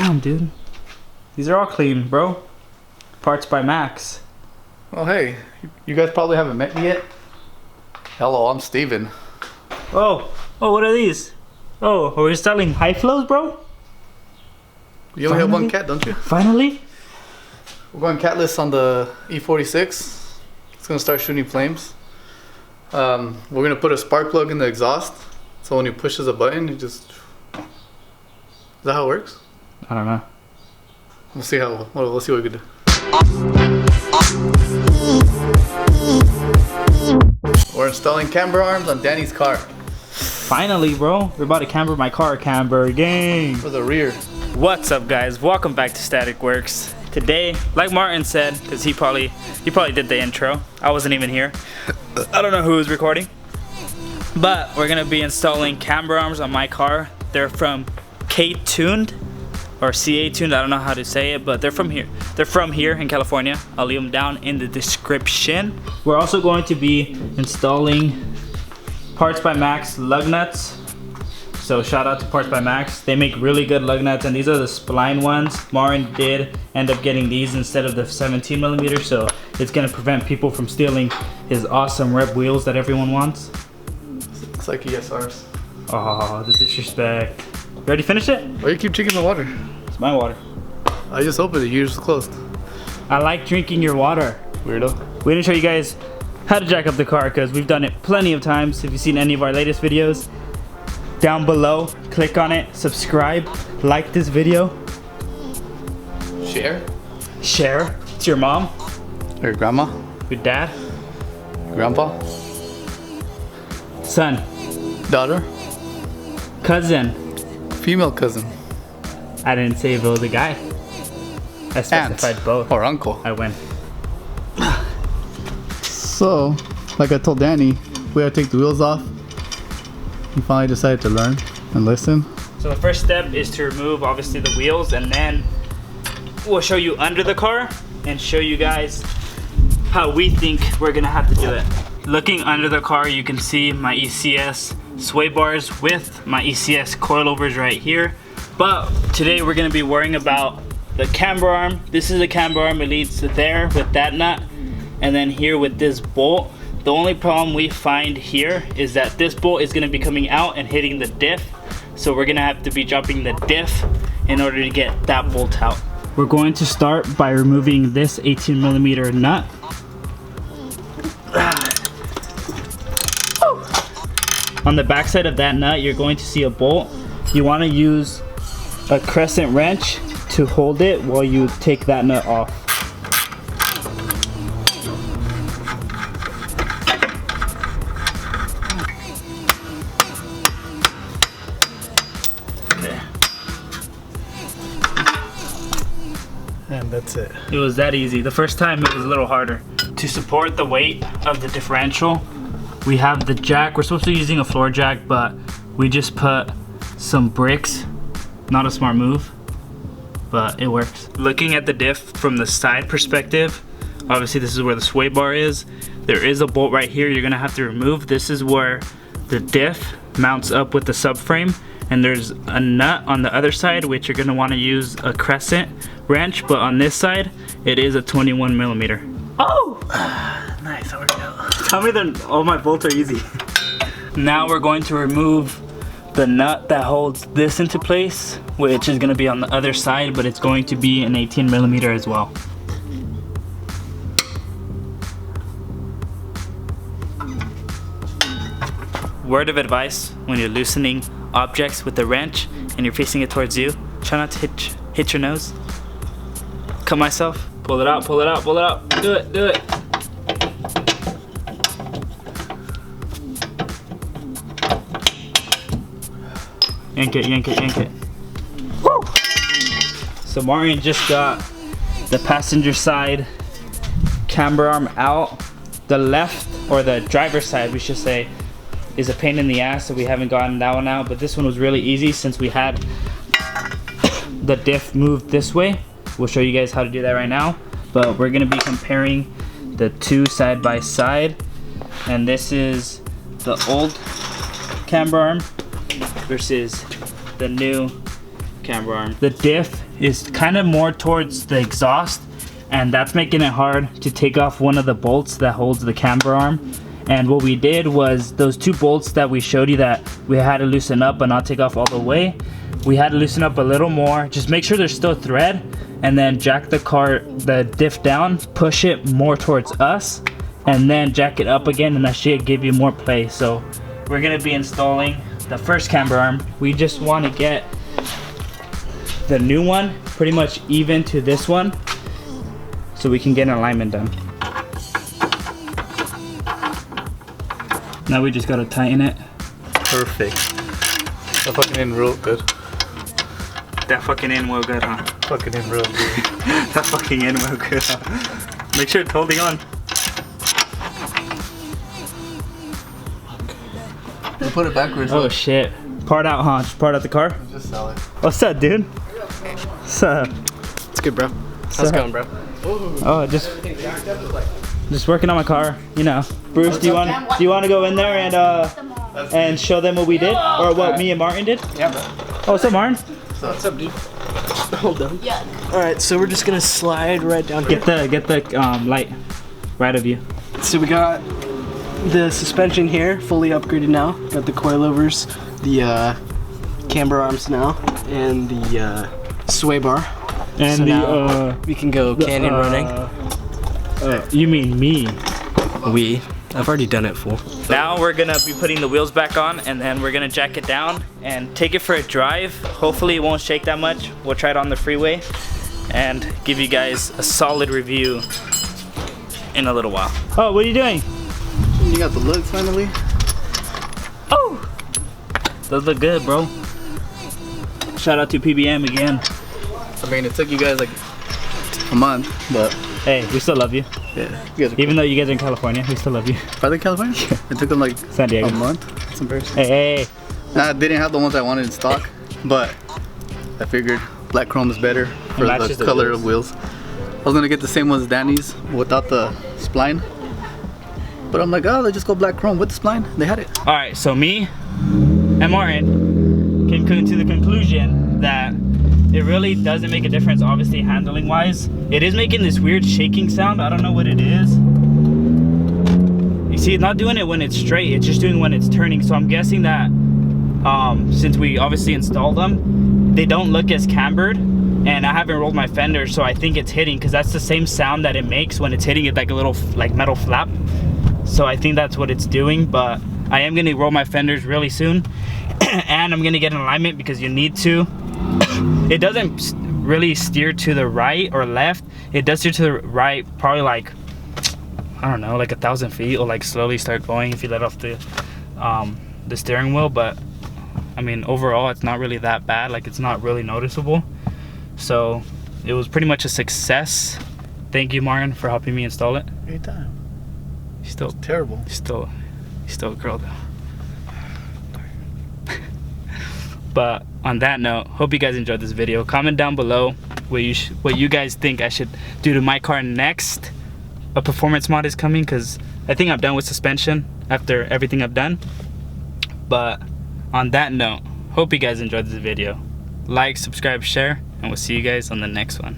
Damn, dude. These are all clean, bro. Parts by Max. Oh, hey. You guys probably haven't met me yet. Hello, I'm Steven. Oh, what are these? Oh, are we installing high flows, bro? You only have one cat, don't you? Finally? We're going catless on the E46. It's gonna start shooting flames. We're gonna put a spark plug in the exhaust, so when he pushes a button, it just... Is that how it works? I don't know. We'll see what we can do. We're installing camber arms on Danny's car. Finally, bro. We're about to camber my car. Camber gang. For the rear. What's up, guys? Welcome back to Static Works. Today, like Martin said, because he probably did the intro. I wasn't even here. I don't know who was recording. But we're gonna be installing camber arms on my car. They're from CAtuned or CAtuned. I don't know how to say it, but they're from here. They're from here in California. I'll leave them down in the description. We're also going to be installing Parts by Max lug nuts. So shout out to Parts by Max. They make really good lug nuts, and these are the spline ones. Marin did end up getting these instead of the 17mm, so it's gonna prevent people from stealing his awesome Reb wheels that everyone wants. It's like ESRs. Oh, the disrespect. You already finished it? Why you keep drinking the water? It's my water. I just opened it, yours is closed. I like drinking your water. Weirdo. We didn't show you guys how to jack up the car because we've done it plenty of times. If you've seen any of our latest videos, down below, click on it, subscribe, like this video. Share. It's your mom. Your grandma. Your dad. Grandpa. Son. Daughter. Cousin. Female cousin. I didn't say if it was a guy. I specified Aunt. both. Or uncle. I win. So, like I told Danny, we had to take the wheels off. He finally decided to learn and listen. So the first step is to remove obviously the wheels, and then we'll show you under the car and show you guys how we think we're gonna have to do it. Looking under the car, you can see my ECS sway bars with my ECS coilovers right here. But today we're gonna be worrying about the camber arm. This is the camber arm, it leads to there with that nut, and then here with this bolt. The only problem we find here is that this bolt is gonna be coming out and hitting the diff. So we're gonna have to be dropping the diff in order to get that bolt out. We're going to start by removing this 18mm nut. On the back side of that nut, you're going to see a bolt. You wanna use a crescent wrench to hold it while you take that nut off. And that's it. It was that easy. The first time it was a little harder. To support the weight of the differential, we have the jack. We're supposed to be using a floor jack, but we just put some bricks. Not a smart move, but it works. Looking at the diff from the side perspective, obviously this is where the sway bar is. There is a bolt right here you're gonna have to remove. This is where the diff mounts up with the subframe, and there's a nut on the other side which you're gonna wanna use a crescent wrench, but on this side, it is a 21mm. Oh! Nice, that worked out. Tell me that all my bolts are easy. Now we're going to remove the nut that holds this into place, which is gonna be on the other side, but it's going to be an 18mm as well. Word of advice when you're loosening objects with the wrench and you're facing it towards you, try not to hit your nose. Cut myself. Pull it out, pull it out, pull it out. Do it, do it. Yank it, yank it, yank it. Woo! So Marian just got the passenger side camber arm out. The left, or the driver's side we should say, is a pain in the ass, so we haven't gotten that one out, but this one was really easy since we had the diff moved this way. We'll show you guys how to do that right now, but we're gonna be comparing the two side by side, and this is the old camber arm versus the new camber arm. The diff is kind of more towards the exhaust, and that's making it hard to take off one of the bolts that holds the camber arm. And what we did was those 2 bolts that we showed you that we had to loosen up but not take off all the way, we had to loosen up a little more. Just make sure there's still thread, and then jack the diff down, push it more towards us, and then jack it up again, and that should give you more play. So we're gonna be installing the first camber arm. We just want to get the new one pretty much even to this one so we can get an alignment done. Now we just gotta tighten it. Perfect. That fucking in real good. That fucking in real good, huh? Fucking in real good. That fucking in real good, huh? Make sure it's holding on. You put it backwards. Oh shit. Part out, huh? Just part out the car? Just sell it. What's up, dude? What's up? It's good, bro. How's it going, bro? Oh, just working on my car, you know. Bruce, do you want to go in there and show them what we did, or what me and Martin did? Yeah, bro. Oh, what's up, Martin? What's up, dude? Hold on. Yeah. All right, so we're just gonna slide right down here. Get the light right of you. So we got the suspension here, fully upgraded now. Got the coilovers, the camber arms now, and the sway bar. And so the now we can go canyon running. You mean me? I've already done it, fool. Now we're gonna be putting the wheels back on, and then we're gonna jack it down and take it for a drive. Hopefully it won't shake that much. We'll try it on the freeway and give you guys a solid review in a little while. Oh, what are you doing? You got the looks finally. Oh! Those look good, bro. Shout out to PBM again. I mean, it took you guys like a month, but hey, we still love you. yeah, you guys are Even though you guys are in California, we still love you. Are they California? It took them like San Diego. a month. That's embarrassing. Hey. Nah, they didn't have the ones I wanted in stock, but I figured black chrome is better for matches the the color wheels. of wheels. I was gonna get the same ones as Danny's without the spline, but I'm like, oh, let's just go black chrome with the spline. They had it. All right, so me and Martin came to the conclusion that it really doesn't make a difference, obviously, handling wise. It is making this weird shaking sound. I don't know what it is. You see, it's not doing it when it's straight, it's just doing it when it's turning. So I'm guessing that since we obviously installed them, they don't look as cambered, and I haven't rolled my fenders, so I think it's hitting, because that's the same sound that it makes when it's hitting it, like a little like metal flap. So I think that's what it's doing, but I am gonna roll my fenders really soon. And I'm gonna get an alignment, because you need to. It doesn't really steer to the right or left. It does steer to the right, probably like, I don't know, like 1,000 feet, or like slowly start going if you let off the steering wheel. But I mean, overall, it's not really that bad. Like, it's not really noticeable. So it was pretty much a success. Thank you, Martin, for helping me install it. Anytime. He's still Terrible. He's still a girl though. But on that note, hope you guys enjoyed this video. Comment down below what you guys think I should do to my car next a performance mod is coming, because I think I'm done with suspension after everything I've done. But on that note, hope you guys enjoyed this video. Like, subscribe, share, and we'll see you guys on the next one.